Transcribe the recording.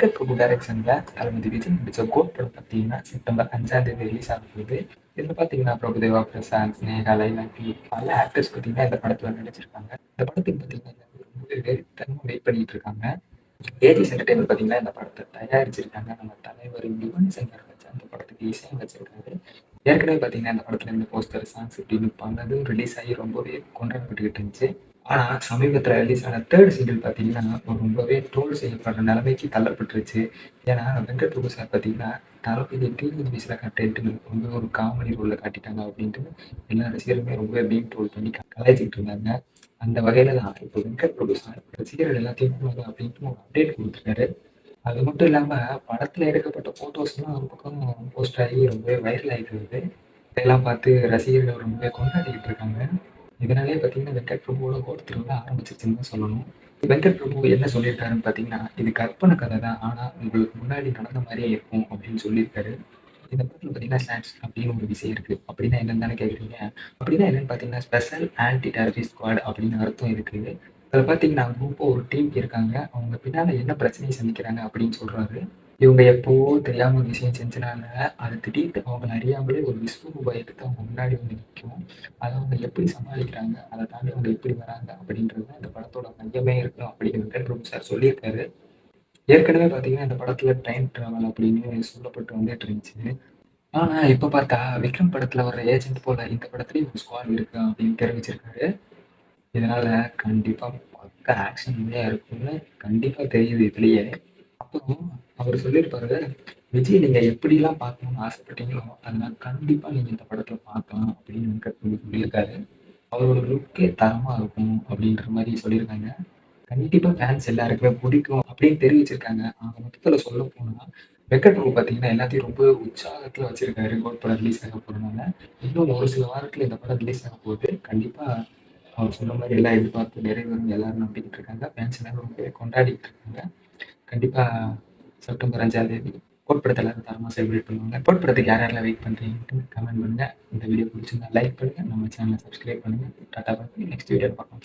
வெங்கட் பிரபு டைரக்ஷன்ல தளபதி விஜய் நடிச்ச கோட் படம் பார்த்தீங்கன்னா செப்டம்பர் 5ஆம் தேதி ரிலீஸ் ஆக போகுது. இதில் பார்த்தீங்கன்னா பிரபுதேவா பிரசாந்த், ஸ்னேகா, லைலாக்கி பல ஆக்டர்ஸ் பார்த்தீங்கன்னா இந்த படத்தில் நடிச்சிருக்காங்க. இந்த படத்துக்கு பார்த்தீங்கன்னா எல்லாரும் ரொம்பவே வெறித்தனமா வெயிட் பண்ணிட்டு இருக்காங்க. ஏஜிஎஸ் என்டர்டைன்மெண்ட் பார்த்தீங்கன்னா இந்த படத்தை தயாரிச்சிருக்காங்க. நம்ம தலைவர் யுவன் சங்கர் ராஜா அந்த படத்துக்கு இசையம் வச்சிருக்காரு. ஏற்கனவே பார்த்தீங்கன்னா இந்த படத்துல இருந்து போஸ்டர், சாங்ஸ் இப்படின்னு பலதும் ரிலீஸ் ஆகி ரொம்பவே கொண்டாடப்பட்டுக்கிட்டு இருந்துச்சு. ஆனா சமீபத்துல ரிலீஸ் ஆன 3rd சிங்கிள் பார்த்தீங்கன்னா, ஒரு ரொம்பவே ட்ரோல் செய்யப்படுற நிலைமைக்கு தள்ளப்பட்டுருச்சு. ஏன்னா, வெங்கட் பிரபு சார் பார்த்தீங்கன்னா, தளபதி டீனேஜ் வயசுல காட்டுன்ட்டு ரொம்ப ஒரு காமெடி ரோல்ல காட்டிட்டாங்க அப்படின்ட்டு எல்லா ரசிகருமே ரொம்ப மீம் ட்ரோல் பண்ணி கலாய்ச்சிட்டு இருந்தாங்க. அந்த வகையில தான் இப்போ வெங்கட் பிரபு சார் ரசிகர்கள் எல்லாத்தையும் அப்படின்ட்டு ஒரு அப்டேட் கொடுத்துருக்காரு. அது மட்டும் இல்லாம படத்துல எடுக்கப்பட்ட ஃபோட்டோஸ்லாம் ஒரு பக்கம் போஸ்ட் ஆகி ரொம்பவே வைரல் ஆயிட்டு வருது. இதெல்லாம் பார்த்து ரசிகர்கள் ரொம்பவே கொண்டாடிக்கிட்டு இருக்காங்க. இதனாலேயே பார்த்தீங்கன்னா, வெங்கட் பிரபுவோட கோட் திருவிழா ஆரம்பிச்சிருச்சுன்னு தான் சொல்லணும். வெங்கட் பிரபு என்ன சொல்லியிருக்காருன்னு பார்த்தீங்கன்னா, இது கற்பனை கதை தான். ஆனா, உங்களுக்கு முன்னாடி நடந்த மாரியே இருக்கும் அப்படின்னு சொல்லியிருக்காரு. இந்த படத்துல பார்த்தீங்கன்னா, ஸ்டாட்ஸ் அப்படின்னு ஒரு விஷயம் இருக்கு. அப்படின்னா என்னன்னு தானே கேட்குறீங்க? அப்படின்னா என்னன்னு பார்த்தீங்கன்னா, ஸ்பெஷல் ஆன்டி டெரரிஸ்ட் ஸ்குவாட் அப்படின்னு அர்த்தம் இருக்கு. அதில பார்த்தீங்கன்னா, குரூப்பா ஒரு டீம் இருக்காங்க. அவங்க பின்னால என்ன பிரச்சனைய சந்திக்கிறாங்க அப்படின்னு சொல்றாரு. இவங்க எப்பவோ தெரியாம ஒரு விஷயம் செஞ்சனால, அது திடீர்னு அவங்கள அறியாமலே ஒரு விஸ்வரூபம் எடுத்து அவங்க முன்னாடி வந்து நிக்கும். அத அவங்க எப்படி சமாளிக்கிறாங்க? அத தாண்டி அவங்க எப்படி வராங்க? அப்படின்றது தான் இந்த படத்தோட மையமே இருக்கும் அப்படின்னு வெங்கட் பிரபு சார் சொல்லியிருக்காரு. ஏற்கனவே பார்த்தீங்கன்னா, இந்த படத்துல டைம் டிராவல் அப்படின்னு சொல்லப்பட்டு வந்துட்டு இருந்துச்சு. ஆனா, இப்ப பார்த்தா விக்ரம் படத்துல வர ஏஜென்ட் போல இந்த படத்துலயும் ஒரு ஸ்குவாட் இருக்கு அப்படின்னு தெரிவிச்சிருக்காரு. இதனால கண்டிப்பா பக்கா ஆக்ஷன் மூவியா இருக்கும்னு கண்டிப்பா தெரியுது இதுலயே. அப்புறம் அவரு சொல்லியிருப்பாரு, "விஜய் நீங்க எப்படிலாம் பார்க்கணும்னு ஆசைப்பட்டீங்களோ, அதெல்லாம் கண்டிப்பா நீங்க இந்த படத்துல பார்க்கலாம்" அப்படின்னு வெங்கட் பிரபு சொல்லியிருக்காரு. அவரோட லுக்கே தரமா இருக்கும் அப்படின்ற மாரி சொல்லியிருக்காங்க. கண்டிப்பா ஃபேன்ஸ் எல்லாருக்குமே பிடிக்கும் அப்படின்னு தெரிவிச்சிருக்காங்க. ஆக மொத்தத்துல சொல்லப்போனா, வெங்கட் பிரபு பார்த்தீங்கன்னா, எல்லாத்தையும் ரொம்ப உற்சாகத்துல வச்சிருக்காரு. கோட் படம் ரிலீஸ் ஆக போறனால. இன்னும் ஒரு சில வாரத்துல இந்த படம் ரிலீஸ் ஆக போகுது. கண்டிப்பா அவர் சொன்ன மாரி எல்லாம் எதிர்பார்ப்பு நிறைவேறும்னு எல்லாரும் நம்பிக்கிட்டு இருக்காங்க. ஃபேன்ஸ் எல்லாரும் ரொம்பவே கொண்டாடிட்டு இருக்காங்க. கண்டிப்பா செப்டம்பர் 5ஆம் தேதி கோட் படத்த எல்லாரும் தரமா செலிப்ரேட் பண்ணுவாங்க. கோட் படத்துக்கு யார் யாரெல்லாம் வெயிட் பண்றீங்கன்ட்டு கமெண்ட் பண்ணுங்க. இந்த வீடியோ பிடிச்சிருந்தா லைக் பண்ணுங்க. நம்ம சேனலை சப்ஸ்கிரைப் பண்ணுங்க. Tata bye by. நெக்ஸ்ட் வீடியோல பார்க்கலாம்.